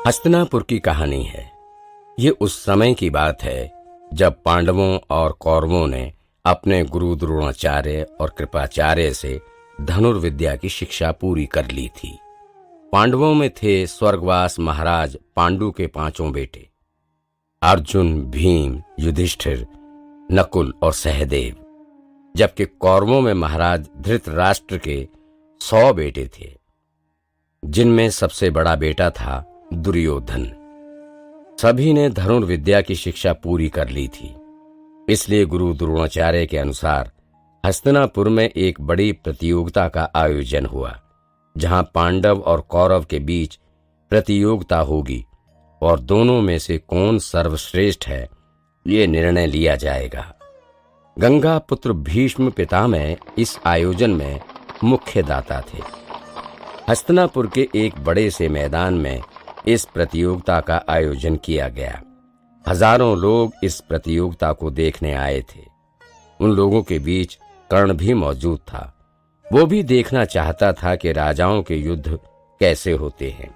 हस्तिनापुर की कहानी है। ये उस समय की बात है जब पांडवों और कौरवों ने अपने गुरु द्रोणाचार्य और कृपाचार्य से धनुर्विद्या की शिक्षा पूरी कर ली थी। पांडवों में थे स्वर्गवास महाराज पांडु के 5 बेटे अर्जुन, भीम, युधिष्ठिर, नकुल और सहदेव, जबकि कौरवों में महाराज धृतराष्ट्र के 100 बेटे थे, जिनमें सबसे बड़ा बेटा था दुर्योधन। सभी ने धनुर्विद्या की शिक्षा पूरी कर ली थी, इसलिए गुरु द्रोणाचार्य के अनुसार हस्तिनापुर में एक बड़ी प्रतियोगिता का आयोजन हुआ, जहां पांडव और कौरव के बीच प्रतियोगिता होगी और दोनों में से कौन सर्वश्रेष्ठ है, ये निर्णय लिया जाएगा। गंगा पुत्र भीष्म पितामह इस आयोजन में मुख्य दाता थे। हस्तिनापुर के एक बड़े से मैदान में इस प्रतियोगिता का आयोजन किया गया। हजारों लोग इस प्रतियोगिता को देखने आए थे। उन लोगों के बीच कर्ण भी मौजूद था। वो भी देखना चाहता था कि राजाओं के युद्ध कैसे होते हैं।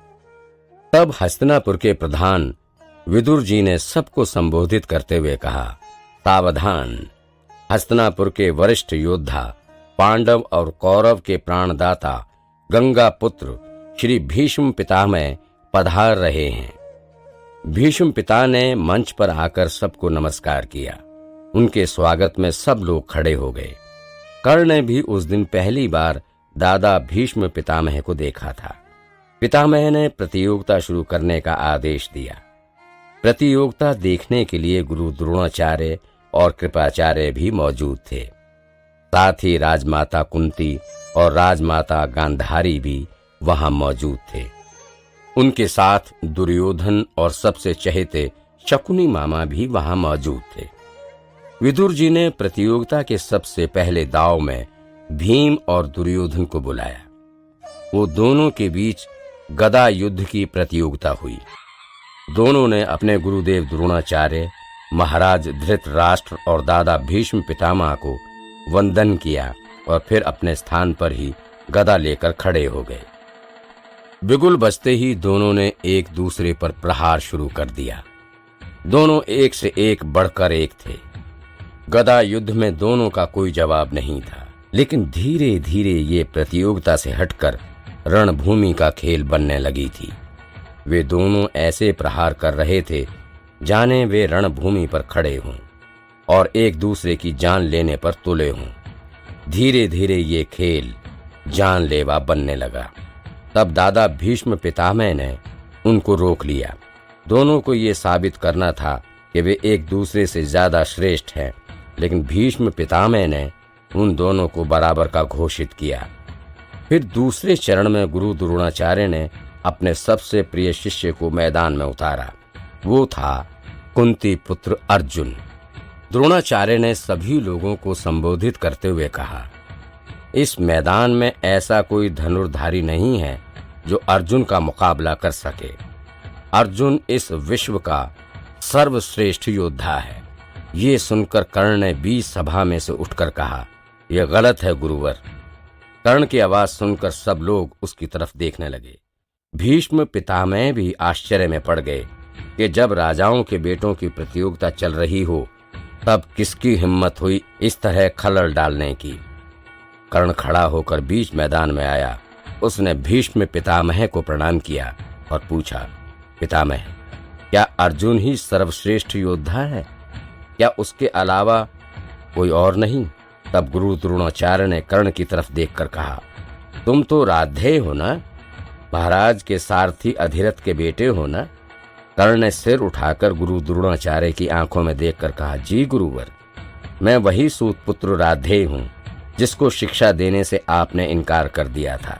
तब हस्तिनापुर के प्रधान विदुर जी ने सबको संबोधित करते हुए कहा, सावधान! हस्तिनापुर के वरिष्ठ योद्धा, पांडव और कौरव के प्राणदाता गंगा पुत्र श्री भीष्म पितामह पधार रहे हैं। भीष्म पिता ने मंच पर आकर सबको नमस्कार किया। उनके स्वागत में सब लोग खड़े हो गए। कर्ण ने भी उस दिन पहली बार दादा भीष्म पितामह को देखा था। पितामह ने प्रतियोगिता शुरू करने का आदेश दिया। प्रतियोगिता देखने के लिए गुरु द्रोणाचार्य और कृपाचार्य भी मौजूद थे। साथ ही राजमाता कुंती और राजमाता गांधारी भी वहां मौजूद थे। उनके साथ दुर्योधन और सबसे चहेते शकुनी मामा भी वहां मौजूद थे। विदुर जी ने प्रतियोगिता के सबसे पहले दांव में भीम और दुर्योधन को बुलाया। वो दोनों के बीच गदा युद्ध की प्रतियोगिता हुई। दोनों ने अपने गुरुदेव द्रोणाचार्य, महाराज धृतराष्ट्र और दादा भीष्म पितामह को वंदन किया और फिर अपने स्थान पर ही गदा लेकर खड़े हो गए। बिगुल बजते ही दोनों ने एक दूसरे पर प्रहार शुरू कर दिया। दोनों एक से एक बढ़कर एक थे। गदा युद्ध में दोनों का कोई जवाब नहीं था, लेकिन धीरे धीरे ये प्रतियोगिता से हटकर रणभूमि का खेल बनने लगी थी। वे दोनों ऐसे प्रहार कर रहे थे जाने वे रणभूमि पर खड़े हों और एक दूसरे की जान लेने पर तुले हों। धीरे धीरे ये खेल जानलेवा बनने लगा। तब दादा भीष्म पितामह ने उनको रोक लिया। दोनों को ये साबित करना था कि वे एक दूसरे से ज्यादा श्रेष्ठ हैं, लेकिन भीष्म पितामह ने उन दोनों को बराबर का घोषित किया। फिर दूसरे चरण में गुरु द्रोणाचार्य ने अपने सबसे प्रिय शिष्य को मैदान में उतारा। वो था कुंती पुत्र अर्जुन। द्रोणाचार्य ने सभी लोगों को संबोधित करते हुए कहा, इस मैदान में ऐसा कोई धनुर्धारी नहीं है जो अर्जुन का मुकाबला कर सके। अर्जुन इस विश्व का सर्वश्रेष्ठ योद्धा है। ये सुनकर कर्ण ने बीच सभा में से उठकर कहा, यह गलत है गुरुवर। कर्ण की आवाज सुनकर सब लोग उसकी तरफ देखने लगे। भीष्म पितामह भी आश्चर्य में पड़ गए कि जब राजाओं के बेटों की प्रतियोगिता चल रही हो, तब किसकी हिम्मत हुई इस तरह खलल डालने की। कर्ण खड़ा होकर बीच मैदान में आया। उसने भीष्म पितामह को प्रणाम किया और पूछा, पितामह, क्या अर्जुन ही सर्वश्रेष्ठ योद्धा है? क्या उसके अलावा कोई और नहीं? तब गुरु द्रोणाचार्य ने कर्ण की तरफ देखकर कहा, तुम तो राधे हो ना? महाराज के सारथी अधिरथ के बेटे हो ना? कर्ण ने सिर उठाकर गुरु द्रोणाचार्य की आंखों में देखकर कहा, जी गुरुवर, मैं वही सूत पुत्र राधे हूँ जिसको शिक्षा देने से आपने इनकार कर दिया था।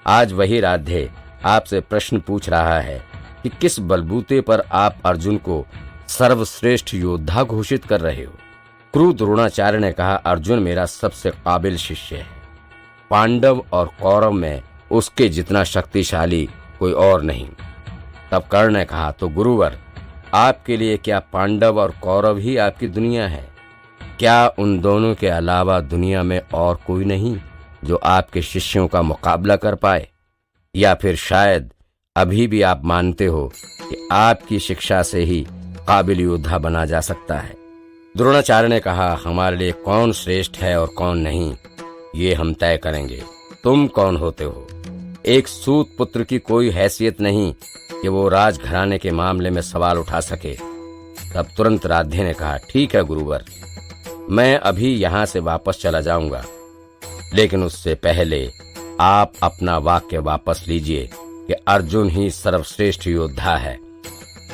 आज वही राधे आपसे प्रश्न पूछ रहा है कि किस बलबूते पर आप अर्जुन को सर्वश्रेष्ठ योद्धा घोषित कर रहे हो। गुरु द्रोणाचार्य ने कहा, अर्जुन मेरा सबसे काबिल शिष्य है। पांडव और कौरव में उसके जितना शक्तिशाली कोई और नहीं। तब कर्ण ने कहा, तो गुरुवर, आपके लिए क्या पांडव और कौरव ही आपकी दुनिया है? क्या उन दोनों के अलावा दुनिया में और कोई नहीं जो आपके शिष्यों का मुकाबला कर पाए? या फिर शायद अभी भी आप मानते हो कि आपकी शिक्षा से ही काबिल योद्धा बना जा सकता है। द्रोणाचार्य ने कहा, हमारे लिए कौन श्रेष्ठ है और कौन नहीं, ये हम तय करेंगे। तुम कौन होते हो? एक सूत पुत्र की कोई हैसियत नहीं कि वो राजघराने के मामले में सवाल उठा सके। तब तुरंत राधे ने कहा, ठीक है गुरुवर, मैं अभी यहाँ से वापस चला जाऊंगा, लेकिन उससे पहले आप अपना वाक्य वापस लीजिए कि अर्जुन ही सर्वश्रेष्ठ योद्धा है,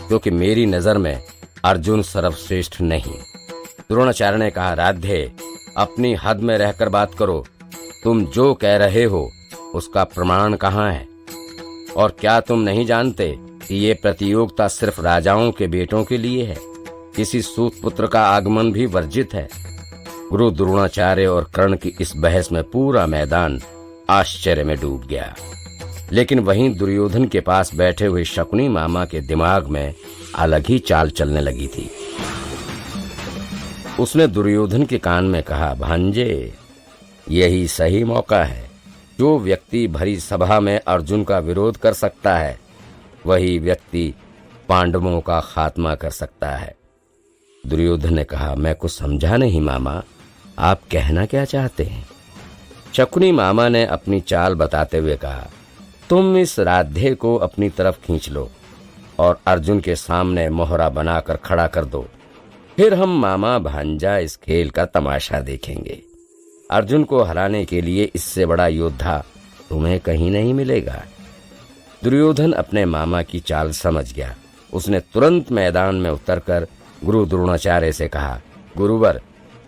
क्योंकि मेरी नजर में अर्जुन सर्वश्रेष्ठ नहीं। द्रोणाचार्य ने कहा, राधे, अपनी हद में रहकर बात करो। तुम जो कह रहे हो उसका प्रमाण कहाँ है? और क्या तुम नहीं जानते कि ये प्रतियोगिता सिर्फ राजाओं के बेटों के लिए है? किसी सूत पुत्र का आगमन भी वर्जित है। गुरु द्रोणाचार्य और कर्ण की इस बहस में पूरा मैदान आश्चर्य में डूब गया। लेकिन वहीं दुर्योधन के पास बैठे हुए शकुनी मामा के दिमाग में अलग ही चाल चलने लगी थी। उसने दुर्योधन के कान में कहा, भांजे, यही सही मौका है। जो व्यक्ति भरी सभा में अर्जुन का विरोध कर सकता है, वही व्यक्ति पांडवों का खात्मा कर सकता है। दुर्योधन ने कहा, मैं कुछ समझा नहीं मामा, आप कहना क्या चाहते हैं? शकुनी मामा ने अपनी चाल बताते हुए कहा, तुम इस राधे को अपनी तरफ खींच लो और अर्जुन के सामने मोहरा बनाकर खड़ा कर दो, फिर हम मामा भांजा इस खेल का तमाशा देखेंगे। अर्जुन को हराने के लिए इससे बड़ा योद्धा तुम्हें कहीं नहीं मिलेगा। दुर्योधन अपने मामा की चाल समझ गया। उसने तुरंत मैदान में उतरकर गुरु द्रोणाचार्य से कहा, गुरुवर,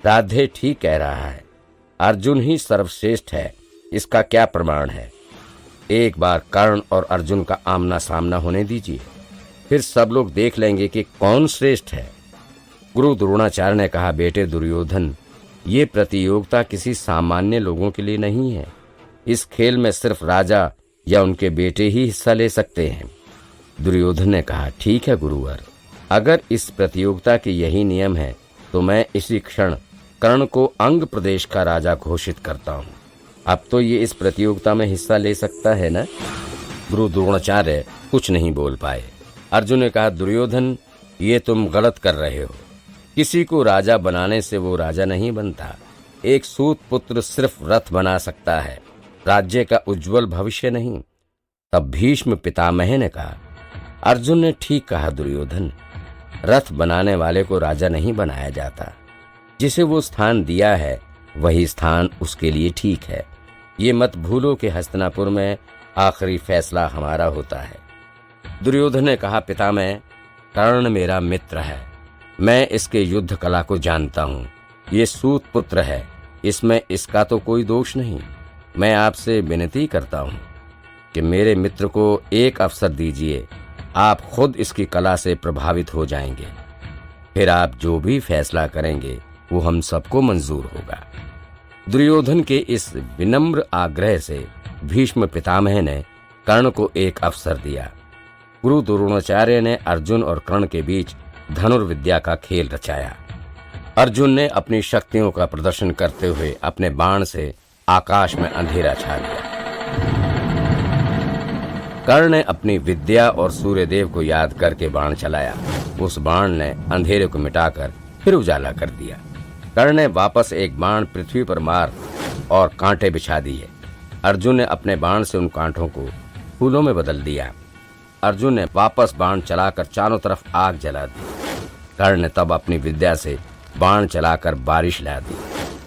राधे ठीक कह रहा है, अर्जुन ही सर्वश्रेष्ठ है। इसका क्या प्रमाण है? एक बार कर्ण और अर्जुन का आमना सामना होने दीजिए, फिर सब लोग देख लेंगे कि कौन श्रेष्ठ है। गुरु द्रोणाचार्य ने कहा, बेटे दुर्योधन, ये प्रतियोगिता किसी सामान्य लोगों के लिए नहीं है। इस खेल में सिर्फ राजा या उनके बेटे ही हिस्सा ले सकते हैं। दुर्योधन ने कहा, ठीक है गुरुवर, अगर इस प्रतियोगिता के यही नियम है तो मैं इसी क्षण कर्ण को अंग प्रदेश का राजा घोषित करता हूँ। अब तो ये इस प्रतियोगिता में हिस्सा ले सकता है ना? गुरु द्रोणाचार्य कुछ नहीं बोल पाए। अर्जुन ने कहा, दुर्योधन, ये तुम गलत कर रहे हो। किसी को राजा बनाने से वो राजा नहीं बनता। एक सूत पुत्र सिर्फ रथ बना सकता है, राज्य का उज्जवल भविष्य नहीं। तब भीष्म पितामह ने कहा, अर्जुन ने ठीक कहा दुर्योधन, रथ बनाने वाले को राजा नहीं बनाया जाता। जिसे वो स्थान दिया है वही स्थान उसके लिए ठीक है। ये मत भूलो कि हस्तिनापुर में आखिरी फैसला हमारा होता है। दुर्योधन ने कहा, पितामह, कर्ण मेरा मित्र है, मैं इसके युद्ध कला को जानता हूँ। ये सूत पुत्र है, इसमें इसका तो कोई दोष नहीं। मैं आपसे विनती करता हूँ कि मेरे मित्र को एक अवसर दीजिए, आप खुद इसकी कला से प्रभावित हो जाएंगे। फिर आप जो भी फैसला करेंगे वो हम सबको मंजूर होगा। दुर्योधन के इस विनम्र आग्रह से भीष्म पितामह ने कर्ण को एक अवसर दिया। गुरु द्रोणाचार्य ने अर्जुन और कर्ण के बीच धनुर्विद्या का खेल रचाया। अर्जुन ने अपनी शक्तियों का प्रदर्शन करते हुए अपने बाण से आकाश में अंधेरा छा दिया। कर्ण ने अपनी विद्या और सूर्यदेव को याद करके बाण चलाया। उस बाण ने अंधेरे को मिटाकर फिर उजाला कर दिया। कर्ण ने वापस एक बाण पृथ्वी पर मार और कांटे बिछा दिए। अर्जुन ने अपने बाण से उन कांटों को फूलों में बदल दिया। अर्जुन ने वापस बाण चलाकर चारों तरफ आग जला दी। कर्ण ने तब अपनी विद्या से बाण चलाकर बारिश ला दी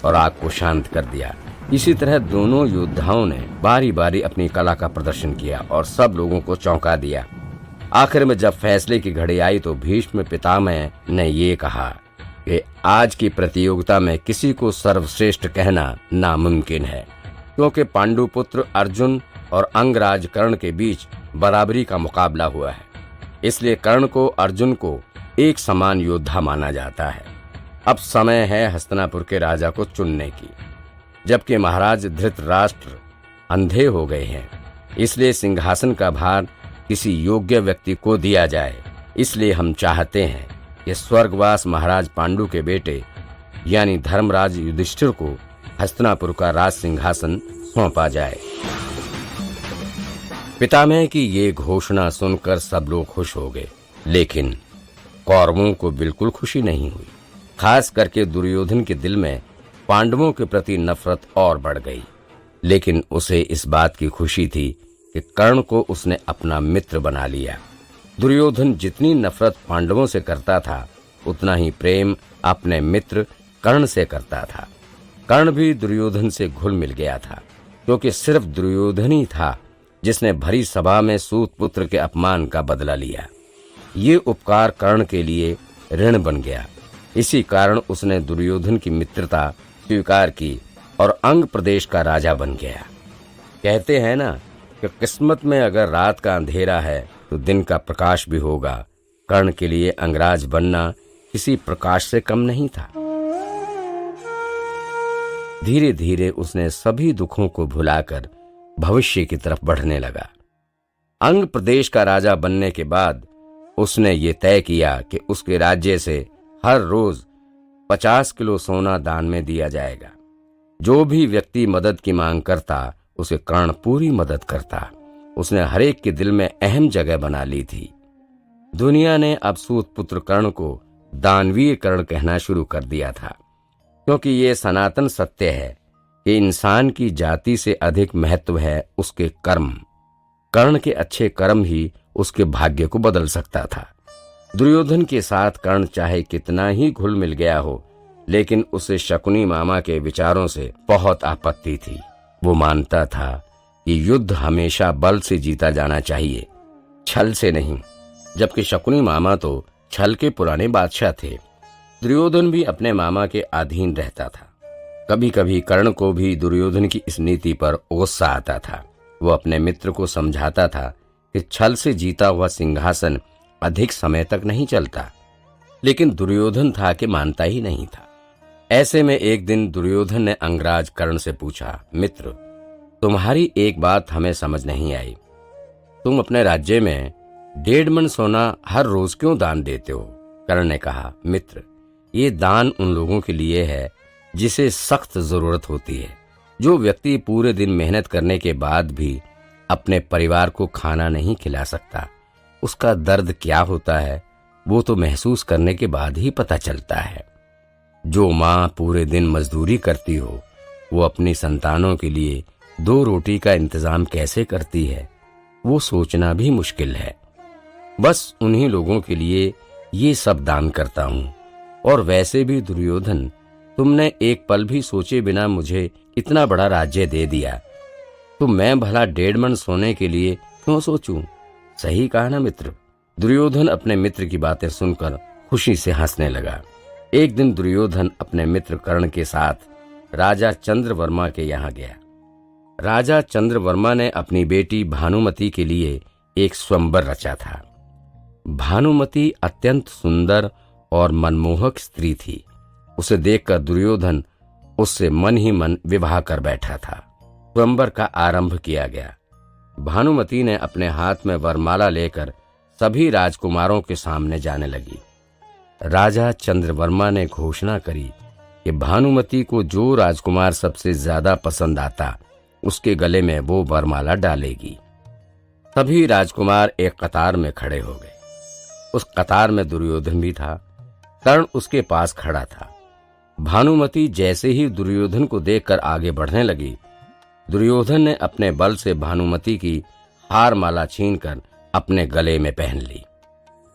और आग को शांत कर दिया। इसी तरह दोनों योद्धाओं ने बारी बारी अपनी कला का प्रदर्शन किया और सब लोगों को चौंका दिया। आखिर में जब फैसले की घड़ी आई तो भीष्म पितामह ने ये कहा कि आज की प्रतियोगिता में किसी को सर्वश्रेष्ठ कहना नामुमकिन है, क्योंकि पांडुपुत्र अर्जुन और अंगराज कर्ण के बीच बराबरी का मुकाबला हुआ है। इसलिए कर्ण को अर्जुन को एक समान योद्धा माना जाता है। अब समय है हस्तिनापुर के राजा को चुनने की। जबकि महाराज धृतराष्ट्र अंधे हो गए हैं, इसलिए सिंहासन का भार किसी योग्य व्यक्ति को दिया जाए। इसलिए हम चाहते हैं कि स्वर्गवास महाराज पांडु के बेटे यानी धर्मराज युधिष्ठिर को हस्तिनापुर का राज सिंहासन सौंपा जाए। पितामह की ये घोषणा सुनकर सब लोग खुश हो गए, लेकिन कौरवों को बिल्कुल खुशी नहीं हुई। खास करके दुर्योधन के दिल में पांडवों के प्रति नफरत और बढ़ गई। लेकिन उसे इस बात की खुशी थी कि कर्ण को उसने अपना मित्र बना लिया। दुर्योधन जितनी नफरत पांडवों से करता था, उतना ही प्रेम अपने मित्र कर्ण से करता था। कर्ण भी दुर्योधन से घुल मिल गया था, क्योंकि सिर्फ दुर्योधन ही था जिसने भरी सभा में सूत पुत्र के अपमान का बदला लिया। ये उपकार कर्ण के लिए ऋण बन गया। इसी कारण उसने दुर्योधन की मित्रता स्वीकार की और अंग प्रदेश का राजा बन गया। कहते हैं ना कि किस्मत में अगर रात का अंधेरा है तो दिन का प्रकाश भी होगा। कर्ण के लिए अंगराज बनना किसी प्रकाश से कम नहीं था। धीरे धीरे उसने सभी दुखों को भुलाकर भविष्य की तरफ बढ़ने लगा। अंग प्रदेश का राजा बनने के बाद उसने ये तय किया कि उसके राज्य से हर रोज 50 किलो सोना दान में दिया जाएगा। जो भी व्यक्ति मदद की मांग करता, उसे कर्ण पूरी मदद करता। उसने हरेक के दिल में अहम जगह बना ली थी। दुनिया ने अब सूत पुत्र कर्ण को दानवीर कर्ण कहना शुरू कर दिया था, क्योंकि ये सनातन सत्य है कि इंसान की जाति से अधिक महत्व है उसके कर्म। कर्ण के अच्छे कर्म ही उसके भाग्य को बदल सकता था। दुर्योधन के साथ कर्ण चाहे कितना ही घुल मिल गया हो, लेकिन उसे शकुनी मामा के विचारों से बहुत आपत्ति थी। वो मानता था कि युद्ध हमेशा बल से जीता जाना चाहिए, छल से नहीं। जबकि शकुनी मामा तो छल के पुराने बादशाह थे। दुर्योधन भी अपने मामा के अधीन रहता था। कभी कभी कर्ण को भी दुर्योधन की इस नीति पर गुस्सा आता था। वो अपने मित्र को समझाता था कि छल से जीता हुआ सिंहासन अधिक समय तक नहीं चलता, लेकिन दुर्योधन था कि मानता ही नहीं था। ऐसे में एक दिन दुर्योधन ने अंगराज कर्ण से पूछा, मित्र, तुम्हारी एक बात हमें समझ नहीं आई। तुम अपने राज्य में 1.5 मन सोना हर रोज क्यों दान देते हो? कर्ण ने कहा, मित्र, ये दान उन लोगों के लिए है जिसे सख्त जरूरत होती है। जो व्यक्ति पूरे दिन मेहनत करने के बाद भी अपने परिवार को खाना नहीं खिला सकता, उसका दर्द क्या होता है वो तो महसूस करने के बाद ही पता चलता है। जो माँ पूरे दिन मजदूरी करती हो, वो अपनी संतानों के लिए 2 रोटी का इंतजाम कैसे करती है, वो सोचना भी मुश्किल है। बस उन्हीं लोगों के लिए ये सब दान करता हूँ। और वैसे भी दुर्योधन, तुमने एक पल भी सोचे बिना मुझे इतना बड़ा राज्य दे दिया, तो मैं भला 1.5 मन सोने के लिए क्यों सोचूं? सही कहा ना मित्र? दुर्योधन अपने मित्र की बातें सुनकर खुशी से हंसने लगा। एक दिन दुर्योधन अपने मित्र कर्ण के साथ राजा चंद्रवर्मा के यहाँ गया। राजा चंद्रवर्मा ने अपनी बेटी भानुमति के लिए एक स्वयंवर रचा था। भानुमति अत्यंत सुंदर और मनमोहक स्त्री थी। उसे देखकर दुर्योधन उससे मन ही मन विवाह कर बैठा था। स्वयंवर का आरंभ किया गया। भानुमति ने अपने हाथ में वरमाला लेकर सभी राजकुमारों के सामने जाने लगी। राजा चंद्रवर्मा ने घोषणा करी कि भानुमति को जो राजकुमार सबसे ज्यादा पसंद आता, उसके गले में वो वरमाला डालेगी। सभी राजकुमार एक कतार में खड़े हो गए। उस कतार में दुर्योधन भी था। कर्ण उसके पास खड़ा था। भानुमति जैसे ही दुर्योधन को देखकर आगे बढ़ने लगी, दुर्योधन ने अपने बल से भानुमति की हार माला छीनकर अपने गले में पहन ली।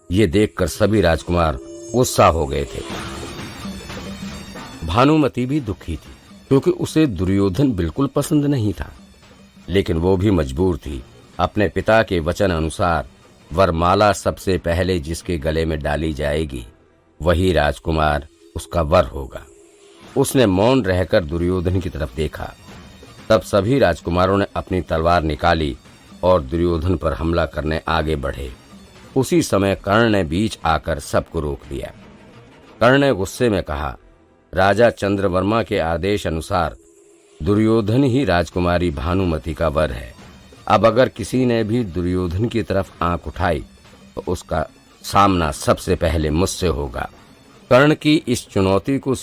ये देखकर सभी राजकुमार गुस्सा हो गए थे। भानुमति भी दुखी थी, क्योंकि उसे दुर्योधन बिल्कुल पसंद नहीं था, लेकिन वो भी मजबूर थी। अपने पिता के वचन अनुसार वरमाला सबसे पहले जिसके गले में डाली जाएगी, वही राजकुमार उसका वर होगा। उसने मौन रहकर दुर्योधन की तरफ देखा। तब सभी राजकुमारों ने अपनी तलवार निकाली और दुर्योधन पर हमला करने आगे बढ़े। उसी समय कर्ण ने बीच आकर सबको रोक दिया। कर्ण ने गुस्से में कहा, राजा चंद्रवर्मा के आदेश अनुसार दुर्योधन ही राजकुमारी भानुमति का वर है। अब अगर किसी ने भी दुर्योधन की तरफ आंख उठाई तो उसका सामना सबसे पहले मुझसे होगा। कर्ण की इस चुनौती को